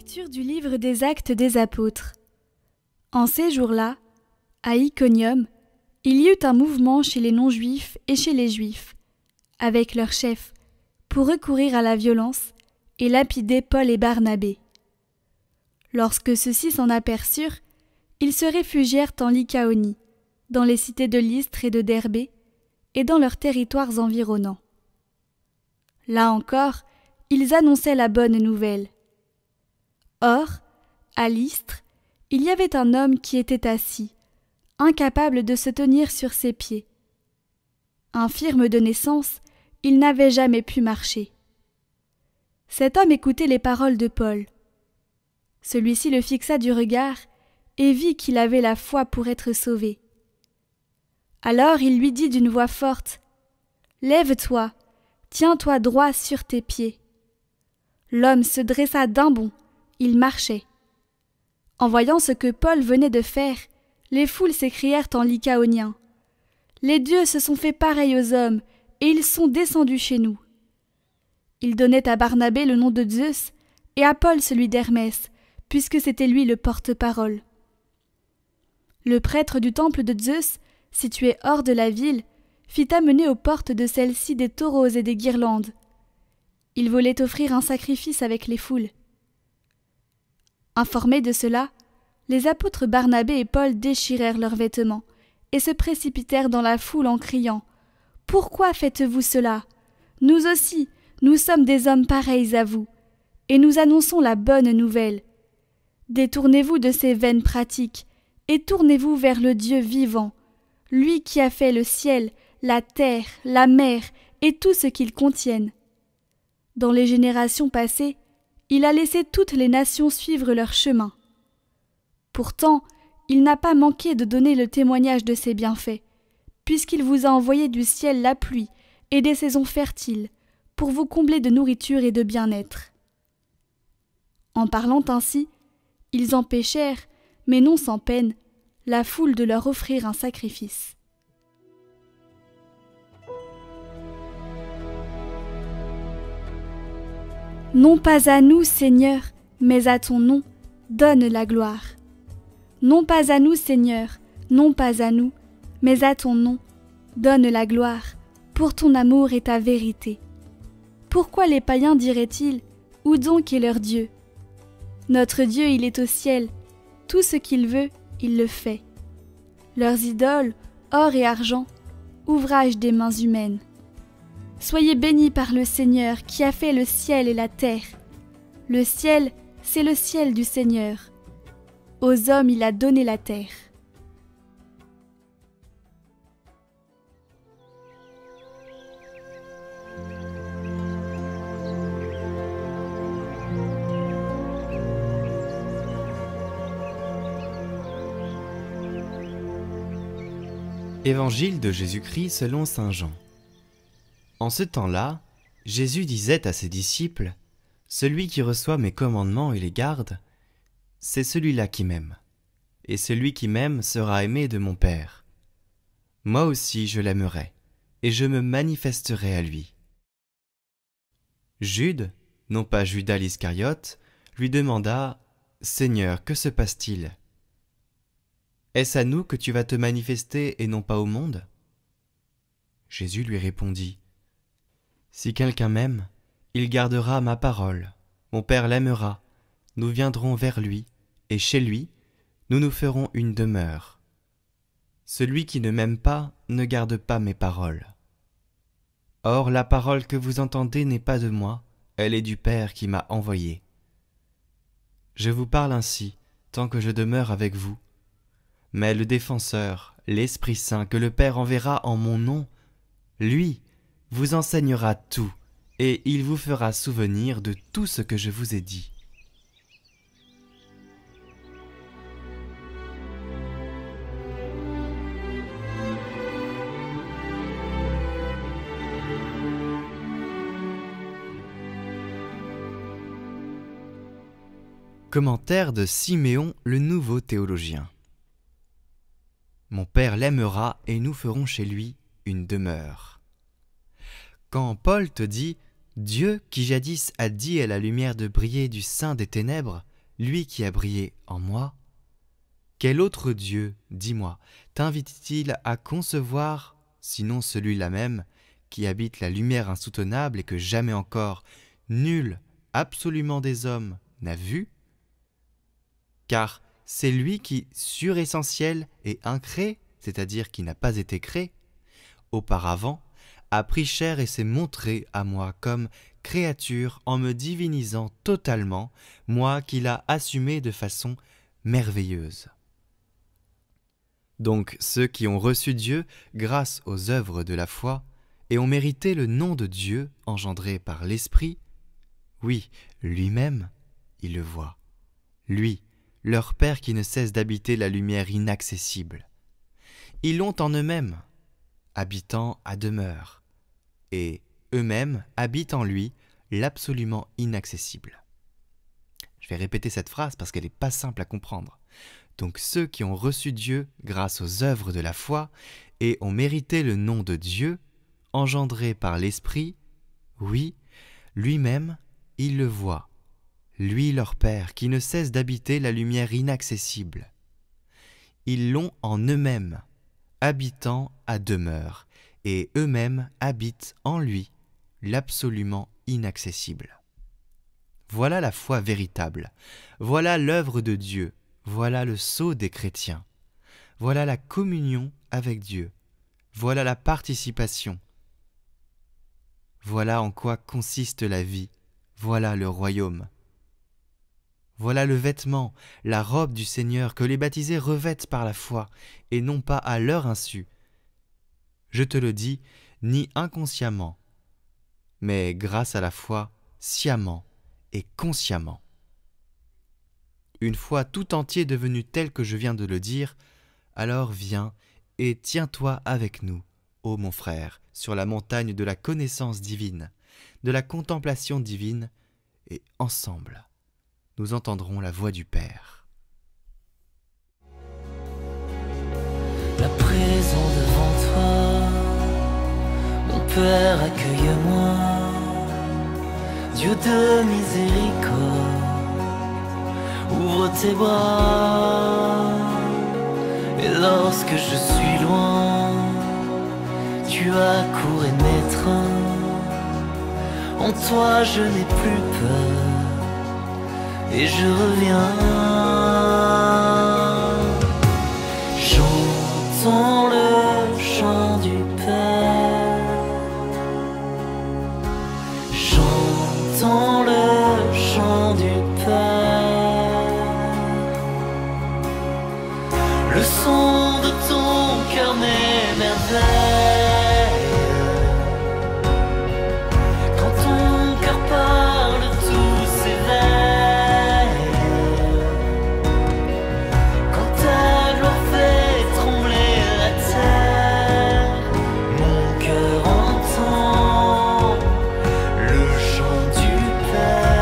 Lecture du livre des Actes des Apôtres. En ces jours-là, à Iconium, il y eut un mouvement chez les non-juifs et chez les juifs, avec leurs chefs, pour recourir à la violence et lapider Paul et Barnabé. Lorsque ceux-ci s'en aperçurent, ils se réfugièrent en Lycaonie, dans les cités de Lystre et de Derbé, et dans leurs territoires environnants. Là encore, ils annonçaient la bonne nouvelle. Or, à Lystre, il y avait un homme qui était assis, incapable de se tenir sur ses pieds. Infirme de naissance, il n'avait jamais pu marcher. Cet homme écoutait les paroles de Paul. Celui-ci le fixa du regard et vit qu'il avait la foi pour être sauvé. Alors il lui dit d'une voix forte : « Lève-toi, tiens-toi droit sur tes pieds. » L'homme se dressa d'un bond, il marchait. En voyant ce que Paul venait de faire, les foules s'écrièrent en lycaonien : « Les dieux se sont fait pareils aux hommes, et ils sont descendus chez nous. » Ils donnaient à Barnabé le nom de Zeus et à Paul celui d'Hermès, puisque c'était lui le porte-parole. Le prêtre du temple de Zeus, situé hors de la ville, fit amener aux portes de celle-ci des taureaux et des guirlandes. Il voulait offrir un sacrifice avec les foules. Informés de cela, les apôtres Barnabé et Paul déchirèrent leurs vêtements et se précipitèrent dans la foule en criant : « Pourquoi faites-vous cela ? Nous aussi, nous sommes des hommes pareils à vous, et nous annonçons la bonne nouvelle. Détournez-vous de ces vaines pratiques et tournez-vous vers le Dieu vivant, lui qui a fait le ciel, la terre, la mer et tout ce qu'ils contiennent. Dans les générations passées, il a laissé toutes les nations suivre leur chemin. Pourtant, il n'a pas manqué de donner le témoignage de ses bienfaits, puisqu'il vous a envoyé du ciel la pluie et des saisons fertiles, pour vous combler de nourriture et de bien-être. » En parlant ainsi, ils empêchèrent, mais non sans peine, la foule de leur offrir un sacrifice. Non pas à nous, Seigneur, mais à ton nom, donne la gloire. Non pas à nous, Seigneur, non pas à nous, mais à ton nom, donne la gloire, pour ton amour et ta vérité. Pourquoi les païens diraient-ils : où donc est leur Dieu ? Notre Dieu, il est au ciel, tout ce qu'il veut, il le fait. Leurs idoles, or et argent, ouvrage des mains humaines. Soyez bénis par le Seigneur qui a fait le ciel et la terre. Le ciel, c'est le ciel du Seigneur. Aux hommes, il a donné la terre. Évangile de Jésus-Christ selon saint Jean. En ce temps-là, Jésus disait à ses disciples : « Celui qui reçoit mes commandements et les garde, c'est celui-là qui m'aime. Et celui qui m'aime sera aimé de mon Père. Moi aussi je l'aimerai, et je me manifesterai à lui. » Jude, non pas Judas l'Iscariote, lui demanda : « Seigneur, que se passe-t-il ? Est-ce à nous que tu vas te manifester et non pas au monde ?» Jésus lui répondit : « Si quelqu'un m'aime, il gardera ma parole. Mon Père l'aimera. Nous viendrons vers lui, et chez lui, nous nous ferons une demeure. Celui qui ne m'aime pas ne garde pas mes paroles. Or, la parole que vous entendez n'est pas de moi, elle est du Père qui m'a envoyé. Je vous parle ainsi, tant que je demeure avec vous. Mais le Défenseur, l'Esprit Saint, que le Père enverra en mon nom, lui vous enseignera tout, et il vous fera souvenir de tout ce que je vous ai dit. » Commentaire de Siméon, le nouveau théologien. Mon Père l'aimera et nous ferons chez lui une demeure. Quand Paul te dit « Dieu qui jadis a dit à la lumière de briller du sein des ténèbres, lui qui a brillé en moi, quel autre Dieu, dis-moi, t'invite-t-il à concevoir, sinon celui-là même, qui habite la lumière insoutenable et que jamais encore nul, absolument des hommes, n'a vu? Car c'est lui qui, suressentiel et incréé, c'est-à-dire qui n'a pas été créé, auparavant, a pris chair et s'est montré à moi comme créature en me divinisant totalement, moi qui l'a assumé de façon merveilleuse. Donc ceux qui ont reçu Dieu grâce aux œuvres de la foi et ont mérité le nom de Dieu engendré par l'Esprit, oui, lui-même, il le voit, lui, leur Père qui ne cesse d'habiter la lumière inaccessible. Ils l'ont en eux-mêmes, habitant à demeure, et eux-mêmes habitent en lui l'absolument inaccessible. Je vais répéter cette phrase parce qu'elle n'est pas simple à comprendre. Donc ceux qui ont reçu Dieu grâce aux œuvres de la foi et ont mérité le nom de Dieu, engendré par l'Esprit, oui, lui-même, il le voit, lui leur Père, qui ne cesse d'habiter la lumière inaccessible. Ils l'ont en eux-mêmes, habitant à demeure, et eux-mêmes habitent en lui, l'absolument inaccessible. Voilà la foi véritable, voilà l'œuvre de Dieu, voilà le sceau des chrétiens, voilà la communion avec Dieu, voilà la participation, voilà en quoi consiste la vie, voilà le royaume. Voilà le vêtement, la robe du Seigneur que les baptisés revêtent par la foi, et non pas à leur insu. Je te le dis, ni inconsciemment, mais grâce à la foi, sciemment et consciemment. Une fois tout entier devenu tel que je viens de le dire, alors viens et tiens-toi avec nous, ô mon frère, sur la montagne de la connaissance divine, de la contemplation divine, et ensemble, nous entendrons la voix du Père. La présent devant toi, mon Père, accueille-moi, Dieu de miséricorde, ouvre tes bras, et lorsque je suis loin, tu accours et m'étreins, en toi je n'ai plus peur, et je reviens. J'entends le chant du Père, j'entends le chant du Père, le son de ton cœur m'émerveille. Quand ton cœur parle, tout s'éveille. Quand ta gloire fait trembler la terre, mon cœur entend le chant du Père.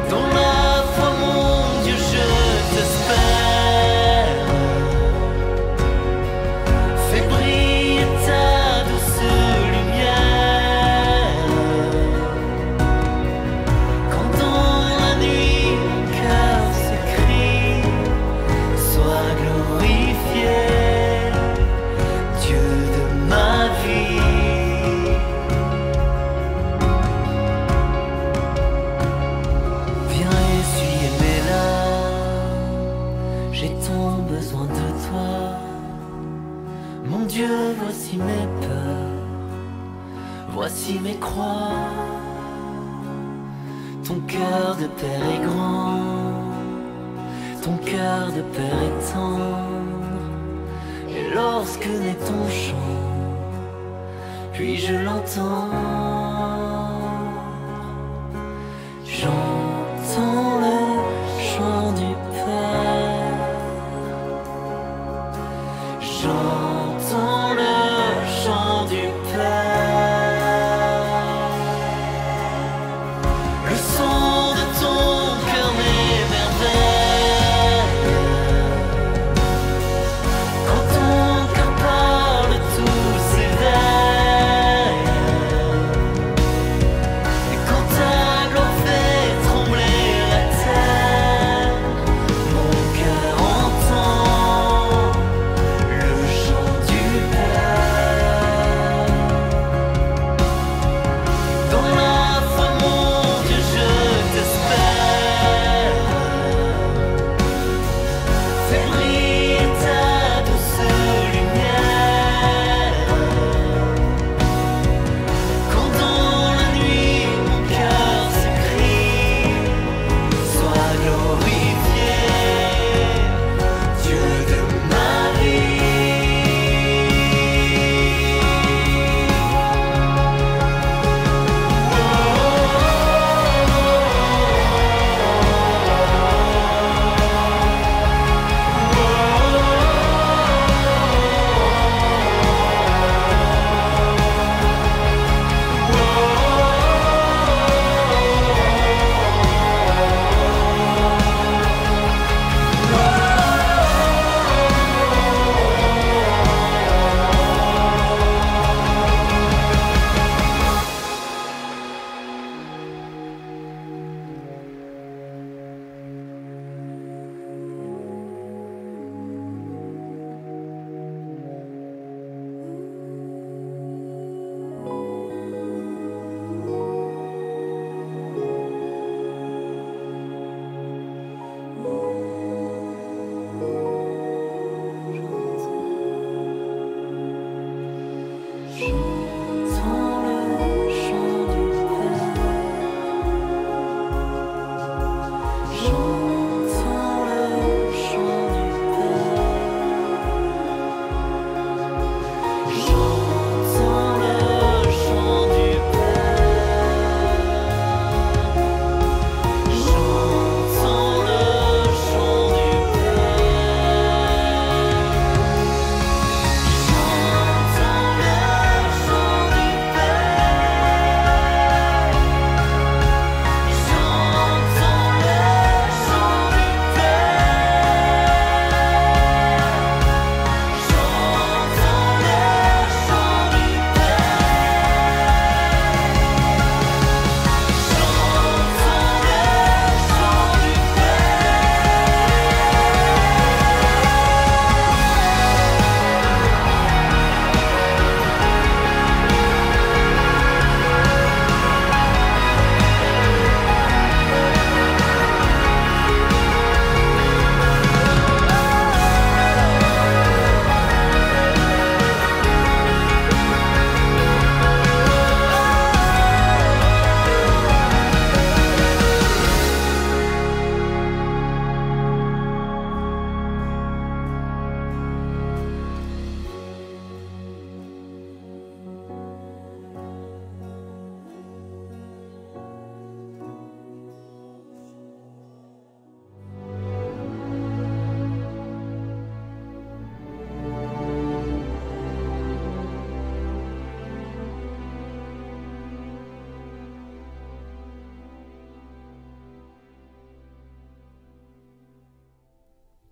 Dans la foi, mon Dieu, je t'espère. Fais briller ta douce lumière. Quand dans la nuit mon cœur s'écrie, sois glorifié, Dieu de ma vie. Viens essuyer mes larmes, j'ai tant besoin de toi. Mon Dieu, voici mes peurs, voici mes croix. Ton cœur de Père est grand, ton cœur de Père est tendre. Et lorsque naît ton chant, puis-je l'entends. J'entends le chant du Père, j'entends le chant du Père, le son de ton cœur m'émerveille. Quand ton cœur parle, tout s'éveille. Et quand ta gloire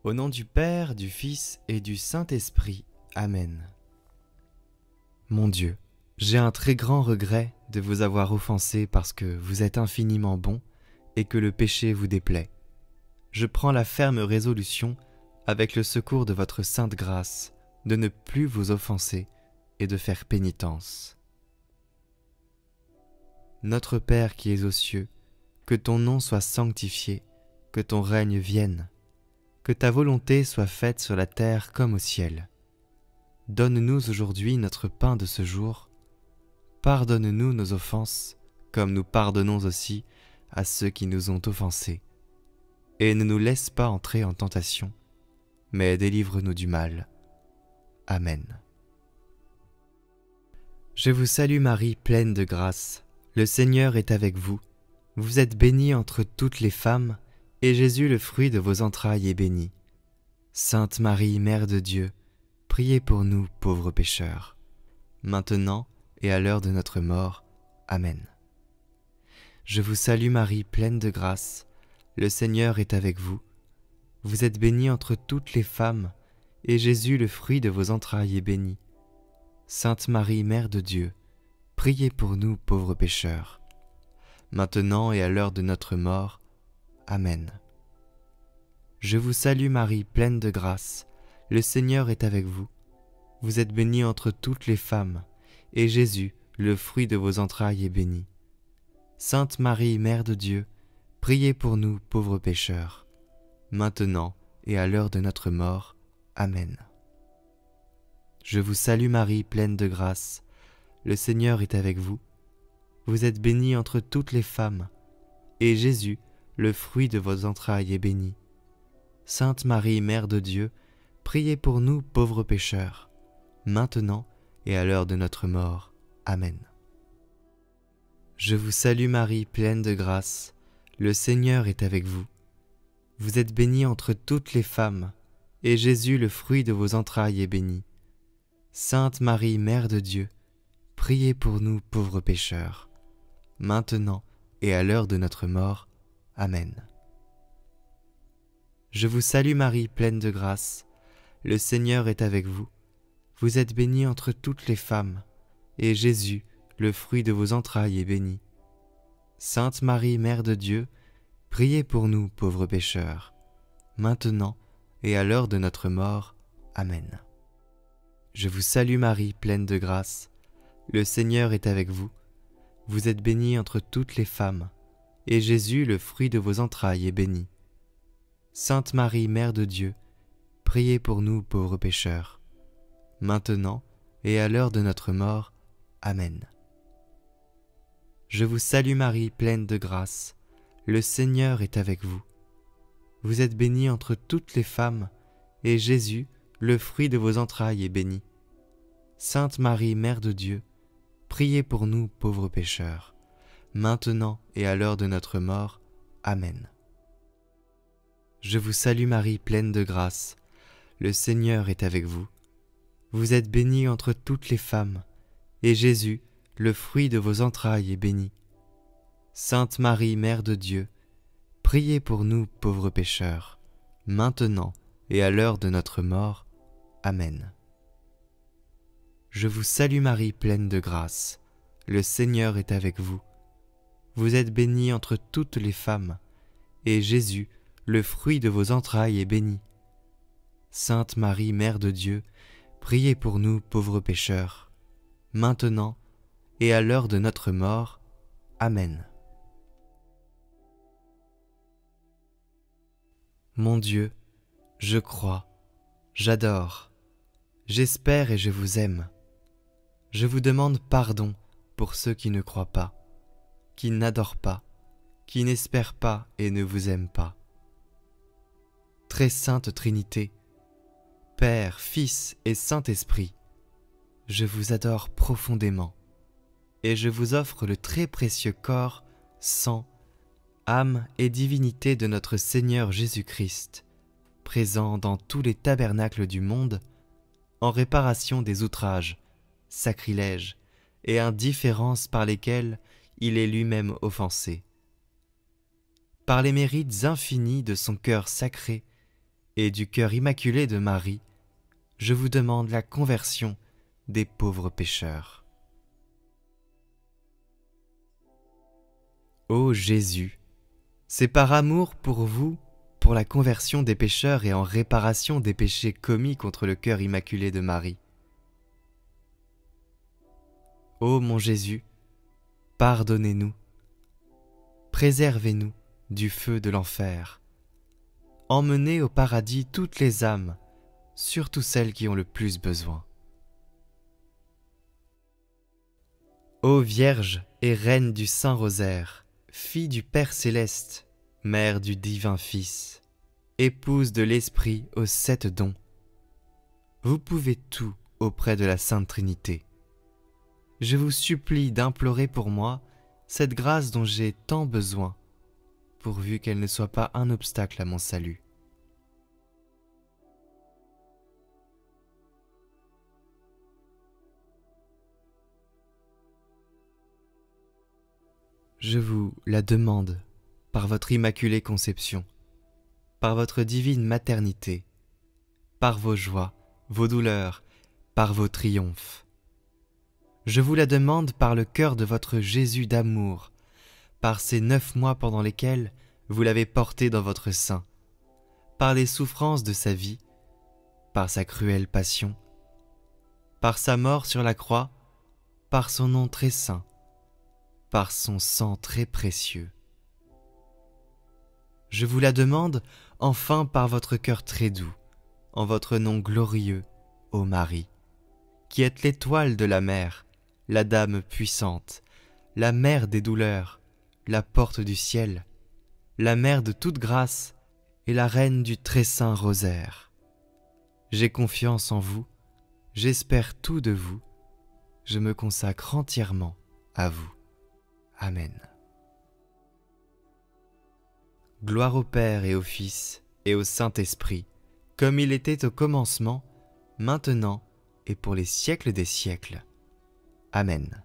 Au nom du Père, du Fils et du Saint-Esprit. Amen. Mon Dieu, j'ai un très grand regret de vous avoir offensé parce que vous êtes infiniment bon et que le péché vous déplaît. Je prends la ferme résolution, avec le secours de votre sainte grâce, de ne plus vous offenser et de faire pénitence. Notre Père qui es aux cieux, que ton nom soit sanctifié, que ton règne vienne, que ta volonté soit faite sur la terre comme au ciel. Donne-nous aujourd'hui notre pain de ce jour. Pardonne-nous nos offenses, comme nous pardonnons aussi à ceux qui nous ont offensés. Et ne nous laisse pas entrer en tentation, mais délivre-nous du mal. Amen. Je vous salue Marie, pleine de grâce. Le Seigneur est avec vous. Vous êtes bénie entre toutes les femmes, et Jésus, le fruit de vos entrailles, est béni. Sainte Marie, Mère de Dieu, priez pour nous, pauvres pécheurs, maintenant et à l'heure de notre mort. Amen. Je vous salue Marie, pleine de grâce. Le Seigneur est avec vous. Vous êtes bénie entre toutes les femmes, et Jésus, le fruit de vos entrailles, est béni. Sainte Marie, Mère de Dieu, priez pour nous, pauvres pécheurs, maintenant et à l'heure de notre mort. Amen. Je vous salue Marie, pleine de grâce. Le Seigneur est avec vous. Vous êtes bénie entre toutes les femmes, et Jésus, le fruit de vos entrailles, est béni. Sainte Marie, Mère de Dieu, priez pour nous, pauvres pécheurs, maintenant et à l'heure de notre mort. Amen. Je vous salue Marie, pleine de grâce. Le Seigneur est avec vous. Vous êtes bénie entre toutes les femmes, et Jésus, le fruit de vos entrailles, est béni. Sainte Marie, Mère de Dieu, priez pour nous, pauvres pécheurs, maintenant et à l'heure de notre mort. Amen. Je vous salue Marie, pleine de grâce. Le Seigneur est avec vous. Vous êtes bénie entre toutes les femmes, et Jésus, le fruit de vos entrailles, est béni. Sainte Marie, Mère de Dieu, priez pour nous, pauvres pécheurs, maintenant et à l'heure de notre mort. Amen. Je vous salue Marie, pleine de grâce. Le Seigneur est avec vous. Vous êtes bénie entre toutes les femmes, et Jésus, le fruit de vos entrailles, est béni. Sainte Marie, Mère de Dieu, priez pour nous, pauvres pécheurs, maintenant et à l'heure de notre mort. Amen. Je vous salue Marie, pleine de grâce. Le Seigneur est avec vous. Vous êtes bénie entre toutes les femmes, et Jésus, le fruit de vos entrailles, est béni. Sainte Marie, Mère de Dieu, priez pour nous, pauvres pécheurs, maintenant et à l'heure de notre mort. Amen. Je vous salue Marie, pleine de grâce. Le Seigneur est avec vous. Vous êtes bénie entre toutes les femmes, et Jésus, le fruit de vos entrailles, est béni. Sainte Marie, Mère de Dieu, priez pour nous, pauvres pécheurs, maintenant et à l'heure de notre mort. Amen. Je vous salue Marie, pleine de grâce. Le Seigneur est avec vous. Vous êtes bénie entre toutes les femmes, et Jésus, le fruit de vos entrailles, est béni. Sainte Marie, Mère de Dieu, priez pour nous, pauvres pécheurs, maintenant et à l'heure de notre mort. Amen. Je vous salue Marie, pleine de grâce. Le Seigneur est avec vous. Vous êtes bénie entre toutes les femmes, et Jésus, le fruit de vos entrailles, est béni. Sainte Marie, Mère de Dieu, priez pour nous, pauvres pécheurs, maintenant et à l'heure de notre mort. Amen. Mon Dieu, je crois, j'adore, j'espère et je vous aime. Je vous demande pardon pour ceux qui ne croient pas, qui n'adorent pas, qui n'espèrent pas et ne vous aiment pas. Très sainte Trinité, Père, Fils et Saint-Esprit, je vous adore profondément et je vous offre le très précieux corps, sang, âme et divinité de notre Seigneur Jésus-Christ, présent dans tous les tabernacles du monde, en réparation des outrages, sacrilèges et indifférences par lesquels il est lui-même offensé. Par les mérites infinis de son cœur sacré et du cœur immaculé de Marie, je vous demande la conversion des pauvres pécheurs. Ô Jésus, c'est par amour pour vous, pour la conversion des pécheurs et en réparation des péchés commis contre le cœur immaculé de Marie. Ô mon Jésus, pardonnez-nous, préservez-nous du feu de l'enfer, emmenez au paradis toutes les âmes, surtout celles qui ont le plus besoin. Ô Vierge et Reine du Saint-Rosaire, fille du Père céleste, mère du divin Fils, épouse de l'Esprit aux 7 dons, vous pouvez tout auprès de la Sainte Trinité. Je vous supplie d'implorer pour moi cette grâce dont j'ai tant besoin, pourvu qu'elle ne soit pas un obstacle à mon salut. Je vous la demande par votre immaculée conception, par votre divine maternité, par vos joies, vos douleurs, par vos triomphes. Je vous la demande par le cœur de votre Jésus d'amour, par ces 9 mois pendant lesquels vous l'avez porté dans votre sein, par les souffrances de sa vie, par sa cruelle passion, par sa mort sur la croix, par son nom très saint, par son sang très précieux. Je vous la demande enfin par votre cœur très doux, en votre nom glorieux, ô Marie, qui êtes l'étoile de la mer, la dame puissante, la mère des douleurs, la porte du ciel, la mère de toute grâce et la reine du très saint rosaire. J'ai confiance en vous, j'espère tout de vous, je me consacre entièrement à vous. Amen. Gloire au Père et au Fils et au Saint-Esprit, comme il était au commencement, maintenant et pour les siècles des siècles. Amen.